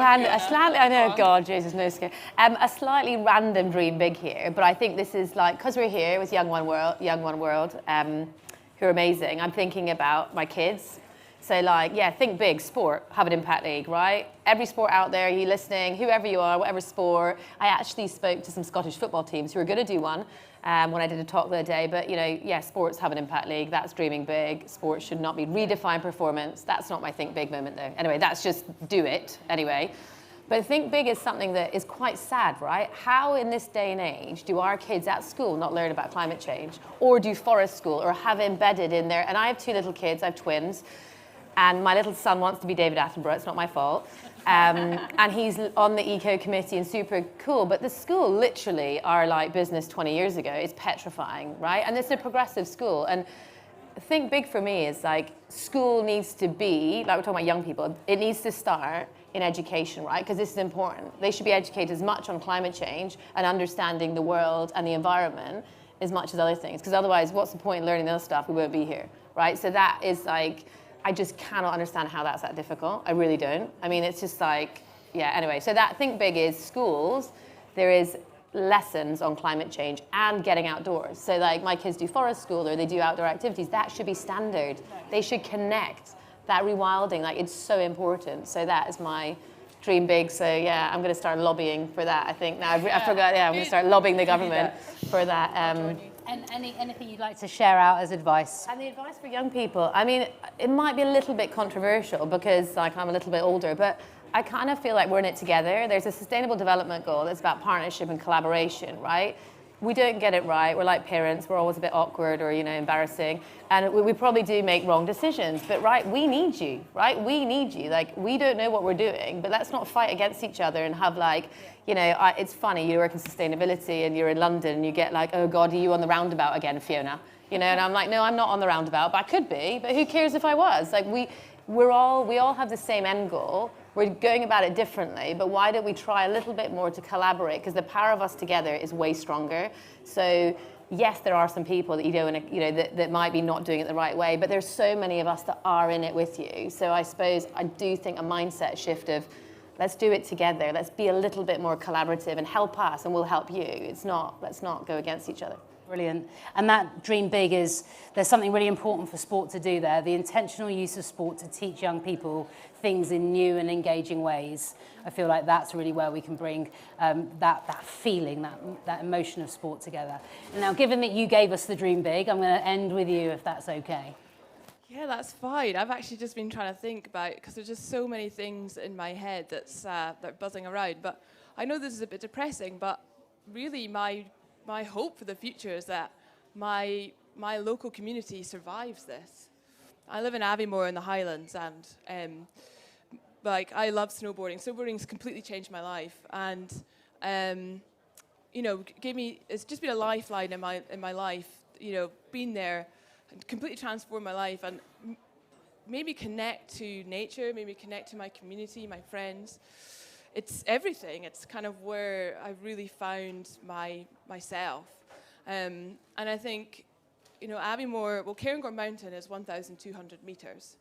random dream big here, but I think this is like, because we're here with Young One World, who are amazing. I'm thinking about my kids. So like, yeah, think big, sport, have an impact league, right? Every sport out there, you listening, whoever you are, whatever sport. I actually spoke to some Scottish football teams who are going to do one when I did a talk the other day. But, you know, yeah, sports have an impact league. That's dreaming big. Sports should not be redefine performance. That's not my think big moment, though. Anyway, that's just do it, anyway. But think big is something that is quite sad, right? How in this day and age do our kids at school not learn about climate change? Or do forest school, or have embedded in there? And I have 2 little kids, I have twins. And my little son wants to be David Attenborough, it's not my fault. And he's on the eco committee and super cool. But the school literally are like business 20 years ago. It's petrifying, right? And it's a progressive school. And think big for me is like, school needs to be, like we're talking about young people, it needs to start in education, right? Because this is important. They should be educated as much on climate change and understanding the world and the environment as much as other things. Because otherwise, what's the point in learning the other stuff? We won't be here, right? So that is like, I just cannot understand how that's that difficult. I really don't. I mean, it's just like, yeah, anyway. So that think big is schools. There is lessons on climate change and getting outdoors. So like my kids do forest school or they do outdoor activities. That should be standard. They should connect. That rewilding, like it's so important. So that is my dream big. So yeah, I'm going to start lobbying for that, I think. Now I forgot, yeah, I'm going to start lobbying the government for that. And anything you'd like to share out as advice? And the advice for young people, I mean, it might be a little bit controversial because like I'm a little bit older, but I kind of feel like we're in it together. There's a sustainable development goal that's about partnership and collaboration, right? We don't get it right. We're like parents. We're always a bit awkward or, you know, embarrassing. And we probably do make wrong decisions. But, right, we need you, right? We need you. Like, we don't know what we're doing, but let's not fight against each other and have, like, you know, it's funny. You work in sustainability and you're in London and you get like, oh, God, are you on the roundabout again, Fiona? You know, and I'm like, no, I'm not on the roundabout, but I could be. But who cares if I was? Like, we all have the same end goal. We're going about it differently, but why don't we try a little bit more to collaborate? Because the power of us together is way stronger. So yes, there are some people that that might be not doing it the right way, but there's so many of us that are in it with you. So I suppose I do think a mindset shift of let's do it together. Let's be a little bit more collaborative and help us, and we'll help you. Let's not go against each other. Brilliant. And that dream big is, there's something really important for sport to do there, the intentional use of sport to teach young people things in new and engaging ways. I feel like that's really where we can bring that feeling, that emotion of sport together. And now, given that you gave us the dream big, I'm going to end with you, if that's okay. Yeah, that's fine. I've actually just been trying to think about, because there's just so many things in my head that are buzzing around. But I know this is a bit depressing, but really my hope for the future is that my local community survives this. I live in Aviemore in the Highlands, and I love snowboarding. Snowboarding's completely changed my life, and it's just been a lifeline in my life. You know, being there and completely transformed my life, and maybe connect to nature, maybe connect to my community, my friends. It's everything. It's kind of where I really found myself. And I think, Aviemore, Cairngorm Mountain is 1,200 metres.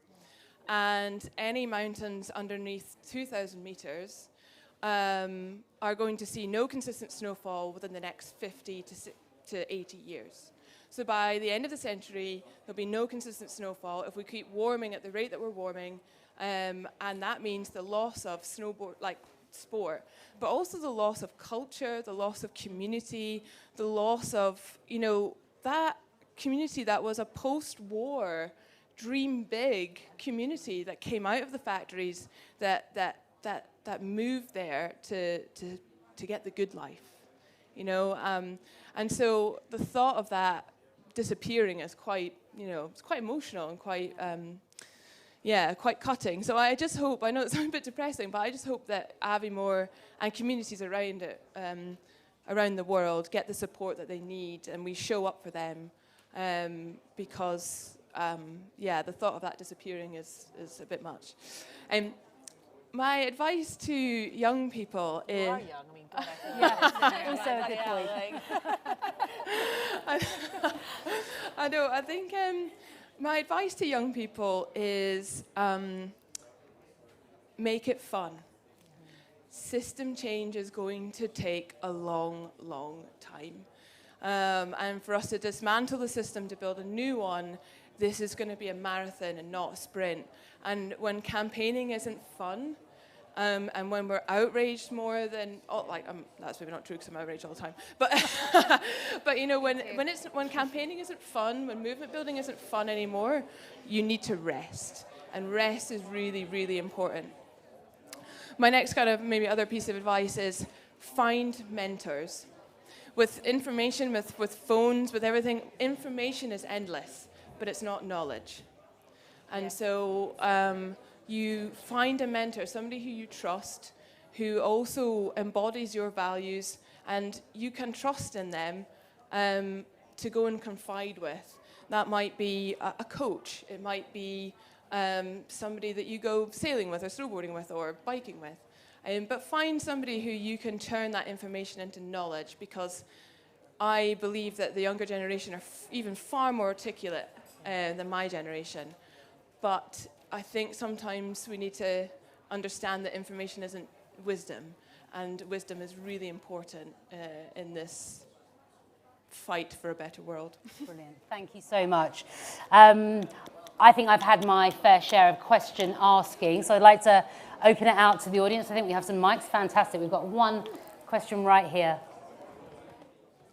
And any mountains underneath 2,000 metres are going to see no consistent snowfall within the next 50 to 80 years. So by the end of the century, there'll be no consistent snowfall if we keep warming at the rate that we're warming. And that means the loss of sport, but also the loss of culture, the loss of community, the loss of, that community that was a post-war, dream big community that came out of the factories that moved there to get the good life, and so the thought of that disappearing is quite, it's quite emotional and quite cutting. So I just hope, I know it's a bit depressing, but I just hope that Aviemore and communities around it, around the world, get the support that they need, and we show up for them, because the thought of that disappearing is a bit much. My advice to young people is... You are young, I mean, God, also a good point. I know, I think my advice to young people is make it fun. System change is going to take a long, long time. And for us to dismantle the system to build a new one, this is going to be a marathon and not a sprint. And when campaigning isn't fun, and when we're outraged more than, that's maybe not true because I'm outraged all the time, but but you know, when campaigning isn't fun, when movement building isn't fun anymore, you need to rest, and rest is really, really important. My next kind of maybe other piece of advice is find mentors. With information, with phones, with everything, information is endless, but it's not knowledge. And so you find a mentor, somebody who you trust, who also embodies your values, and you can trust in them to go and confide with. That might be a coach, it might be somebody that you go sailing with or snowboarding with or biking with. But find somebody who you can turn that information into knowledge, because I believe that the younger generation are even far more articulate than my generation. But I think sometimes we need to understand that information isn't wisdom, and wisdom is really important in this fight for a better world. Brilliant. Thank you so much. I think I've had my fair share of question asking, so I'd like to open it out to the audience. I think we have some mics. Fantastic. We've got one question right here.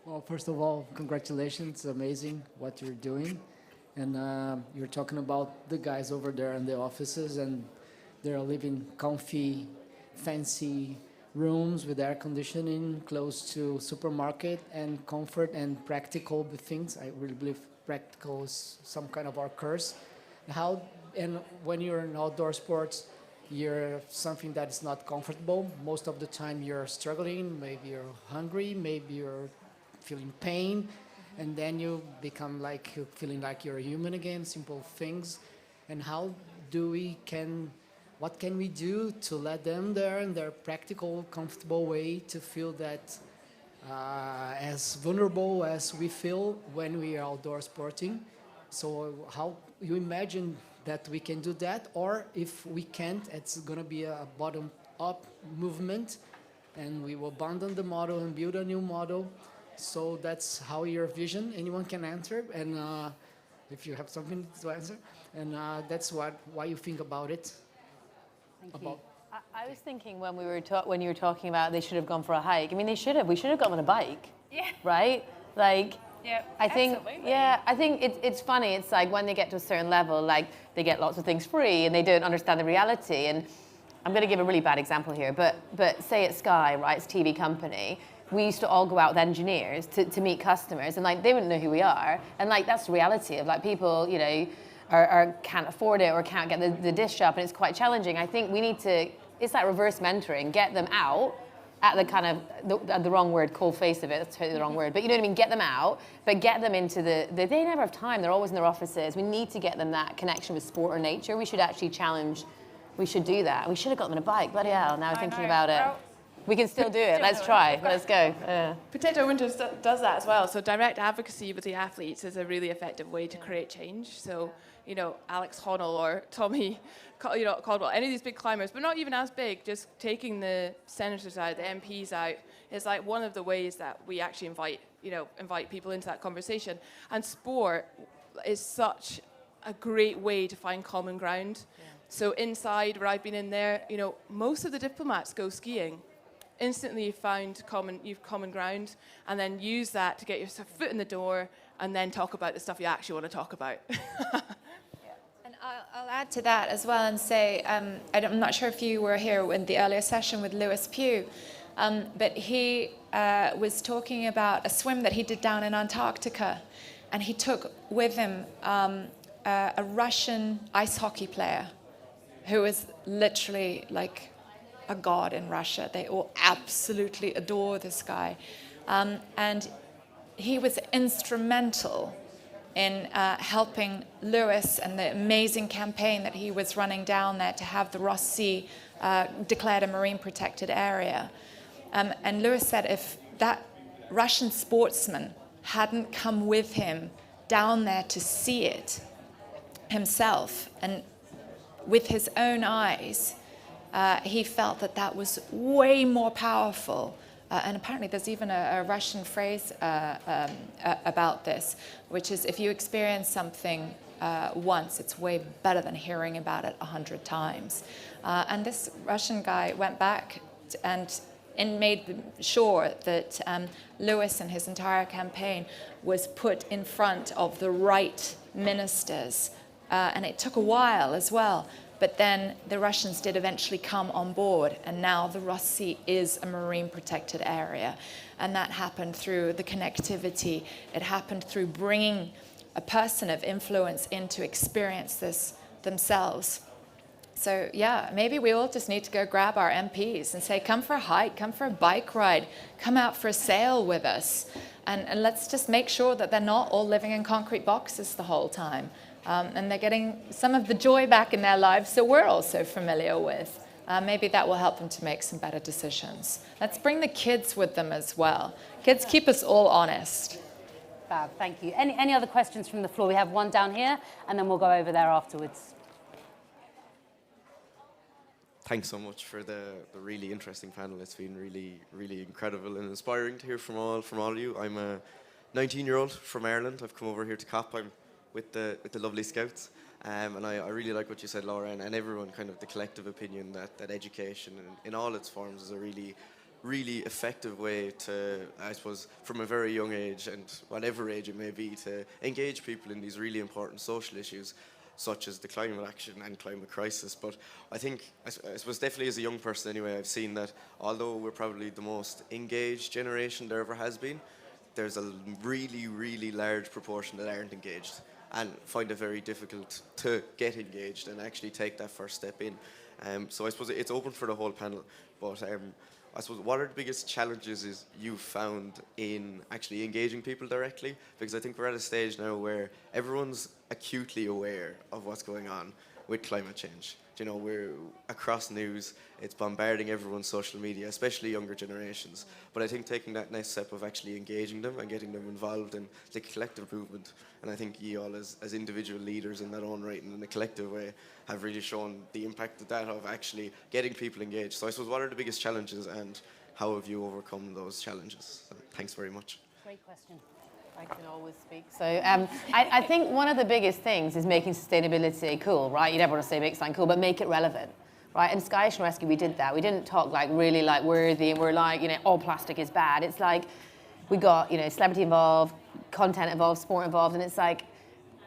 Well, first of all, congratulations. It's amazing what you're doing. And you're talking about the guys over there in the offices, and they're living comfy, fancy rooms with air conditioning, close to supermarket, and comfort and practical things. I really believe practical is some kind of our curse. And when you're in outdoor sports, you're something that is not comfortable. Most of the time you're struggling, maybe you're hungry, maybe you're feeling pain, and then you become like feeling like you're a human again, simple things. And what can we do to let them there in their practical, comfortable way to feel that as vulnerable as we feel when we are outdoor sporting? So how you imagine that we can do that, or if we can't, it's gonna be a bottom-up movement, and we will abandon the model and build a new model. So that's how your vision, anyone can answer, and if you have something to answer, and that's why you think about it. Thank you. I was thinking when you were talking about they should have gone for a hike. I mean, we should have gone on a bike. Yeah. Right? Like, yeah, I think, absolutely. yeah, I think it's funny. It's like when they get to a certain level, like they get lots of things free and they don't understand the reality. And I'm going to give a really bad example here, but say at Sky, right, it's a TV company. We used to all go out with engineers to meet customers, and like they wouldn't know who we are. And like that's the reality of like people, you know, are can't afford it or can't get the dish up, and it's quite challenging. I think we need to, it's like reverse mentoring, get them out at the kind of, the wrong word, cold face of it, that's totally the wrong word, but you know what I mean, get them out, but get them into they never have time, they're always in their offices. We need to get them that connection with sport or nature. We should actually challenge, we should do that. We should have got them on a bike, bloody hell, now I'm thinking about it. Well, We can still do it, let's try, let's go. Potato Winters does that as well. So direct advocacy with the athletes is a really effective way to create change. So, you know, Alex Honnold or Tommy, you know, Caldwell, any of these big climbers, but not even as big, just taking the senators out, the MPs out, is like one of the ways that we actually invite people into that conversation. And sport is such a great way to find common ground. Yeah. So inside, where I've been in there, you know, most of the diplomats go skiing. Instantly you've found common ground, and then use that to get your foot in the door, and then talk about the stuff you actually want to talk about. And I'll add to that as well and say, I'm not sure if you were here in the earlier session with Lewis Pugh, but he was talking about a swim that he did down in Antarctica, and he took with him a Russian ice hockey player who was literally like a god in Russia. They all absolutely adore this guy. And he was instrumental in helping Lewis and the amazing campaign that he was running down there to have the Ross Sea declared a marine protected area. And Lewis said if that Russian sportsman hadn't come with him down there to see it himself and with his own eyes, he felt that that was way more powerful. And apparently there's even a Russian phrase about this, which is if you experience something once, it's way better than hearing about it 100 times. And this Russian guy went back and made sure that Lewis and his entire campaign was put in front of the right ministers. And it took a while as well. But then the Russians did eventually come on board, and now the Ross Sea is a marine protected area. And that happened through the connectivity. It happened through bringing a person of influence in to experience this themselves. So yeah, maybe we all just need to go grab our MPs and say, come for a hike, come for a bike ride, come out for a sail with us. And let's just make sure that they're not all living in concrete boxes the whole time. And they're getting some of the joy back in their lives that we're also familiar with. Maybe that will help them to make some better decisions. Let's bring the kids with them as well. Kids keep us all honest. Fab, thank you. Any other questions from the floor? We have one down here, and then we'll go over there afterwards. Thanks so much for the really interesting panel. It's been really, really incredible and inspiring to hear from all of you. I'm a 19-year-old from Ireland. I've come over here to COP. I'm with the lovely Scouts. And I really like what you said, Laura, and everyone, kind of the collective opinion that education in all its forms is a really, really effective way to, I suppose, from a very young age and whatever age it may be, to engage people in these really important social issues, such as the climate action and climate crisis. But I think, I suppose definitely as a young person anyway, I've seen that although we're probably the most engaged generation there ever has been, there's a really, really large proportion that aren't engaged and find it very difficult to get engaged and actually take that first step in. So I suppose it's open for the whole panel, but I suppose what are the biggest challenges is you've found in actually engaging people directly? Because I think we're at a stage now where everyone's acutely aware of what's going on with climate change. You know, we're across news, it's bombarding everyone's social media, especially younger generations. But I think taking that next step of actually engaging them and getting them involved in the collective movement, and I think you all as individual leaders in their own right and in a collective way have really shown the impact of actually getting people engaged. So I suppose what are the biggest challenges and how have you overcome those challenges? So thanks very much. Great question. I can always speak. So I think one of the biggest things is making sustainability cool, right? You never want to say make something cool, but make it relevant, right? In Sky Ocean Rescue, we did that. We didn't talk like really like worthy and we're like, you know, all plastic is bad. It's like we got, you know, celebrity involved, content involved, sport involved, and it's like,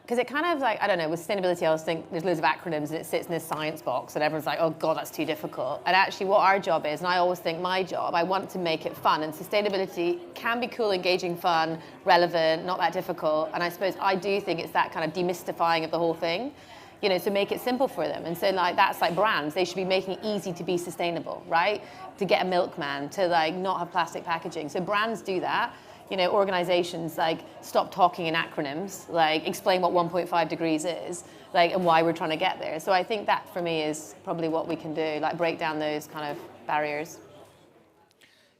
because it kind of like, I don't know, with sustainability, I always think there's loads of acronyms and it sits in this science box and everyone's like, oh God, that's too difficult. And actually what our job is, and I always think my job, I want to make it fun, and sustainability can be cool, engaging, fun, relevant, not that difficult. And I suppose I do think it's that kind of demystifying of the whole thing, you know, so make it simple for them. And so like, that's like brands, they should be making it easy to be sustainable, right? To get a milkman, to like not have plastic packaging. So brands do that. You know, organizations like stop talking in acronyms, like explain what 1.5 degrees is, like, and why we're trying to get there. So I think that for me is probably what we can do, like break down those kind of barriers.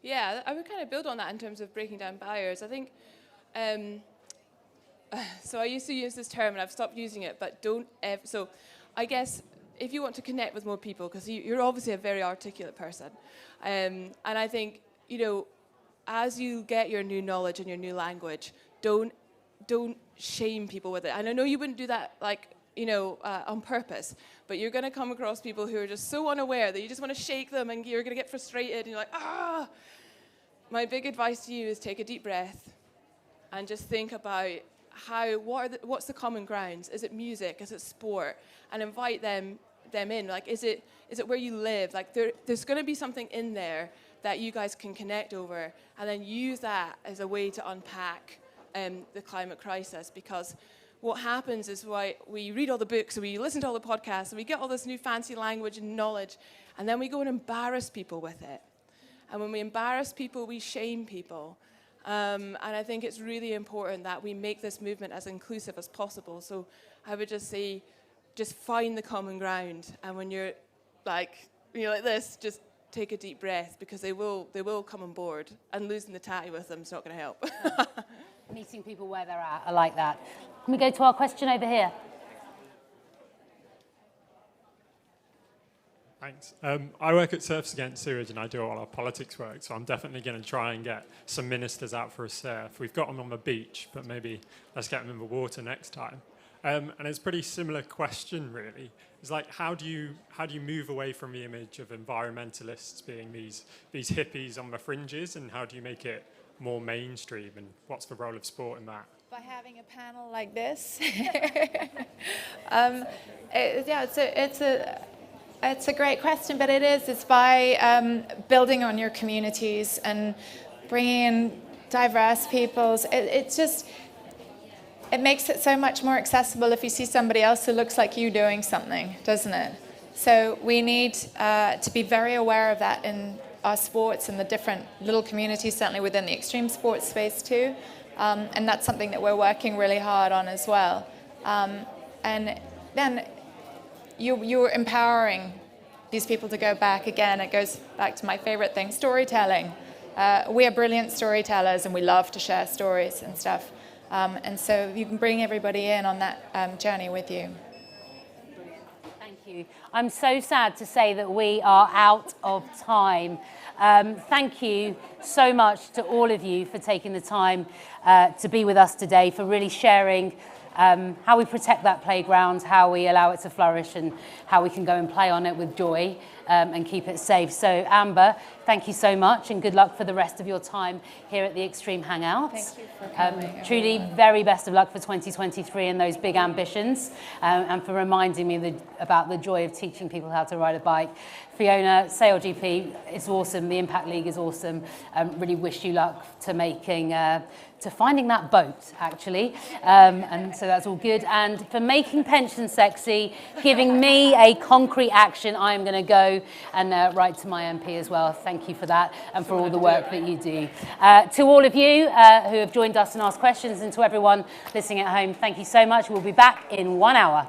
Yeah, I would kind of build on that in terms of breaking down barriers. I think, so I used to use this term and I've stopped using it, but don't ever, so I guess if you want to connect with more people, because you're obviously a very articulate person, and I think, you know, as you get your new knowledge and your new language, don't shame people with it. And I know you wouldn't do that, like, you know, on purpose, but you're going to come across people who are just so unaware that you just want to shake them and you're going to get frustrated and you're like, ah. My big advice to you is take a deep breath and just think about what's the common grounds? Is it music? Is it sport? And invite them in. Like, is it where you live? Like, there's going to be something in there that you guys can connect over, and then use that as a way to unpack the climate crisis. Because what happens is we read all the books, and we listen to all the podcasts, and we get all this new fancy language and knowledge, and then we go and embarrass people with it. And when we embarrass people, we shame people. And I think it's really important that we make this movement as inclusive as possible. So I would just say, just find the common ground, and when you're like this, just take a deep breath, because they will come on board, and losing the tatty with them is not going to help. Meeting people where they're at, I like that. Can we go to our question over here? Thanks. I work at Surfers Against Sewage and I do all our politics work, so I'm definitely going to try and get some ministers out for a surf. We've got them on the beach, but maybe let's get them in the water next time. And it's a pretty similar question, really. It's like, how do you move away from the image of environmentalists being these hippies on the fringes, and how do you make it more mainstream, and what's the role of sport in that? By having a panel like this. It's a great question, but it's by building on your communities and bringing in diverse peoples. It makes it so much more accessible if you see somebody else who looks like you doing something, doesn't it? So we need to be very aware of that in our sports and the different little communities, certainly within the extreme sports space too. And that's something that we're working really hard on as well. And then you're empowering these people to go back again. It goes back to my favorite thing, storytelling. We are brilliant storytellers and we love to share stories and stuff. And so you can bring everybody in on that journey with you. Thank you. I'm so sad to say that we are out of time. Thank you so much to all of you for taking the time to be with us today, for really sharing how we protect that playground, how we allow it to flourish, and how we can go and play on it with joy and keep it safe. So Amber, thank you so much, and good luck for the rest of your time here at the Extreme Hangouts. Thank you for coming. Truly, very best of luck for 2023 and those big ambitions, and for reminding me about the joy of teaching people how to ride a bike. Fiona, SailGP is awesome. The Impact League is awesome. Really wish you luck to making, to finding that boat, actually. And so that's all good. And for making pensions sexy, giving me a concrete action, I'm going to go and write to my MP as well. Thank you for that, and for all the work that you do. To all of you who have joined us and asked questions, and to everyone listening at home, thank you so much. We'll be back in 1 hour.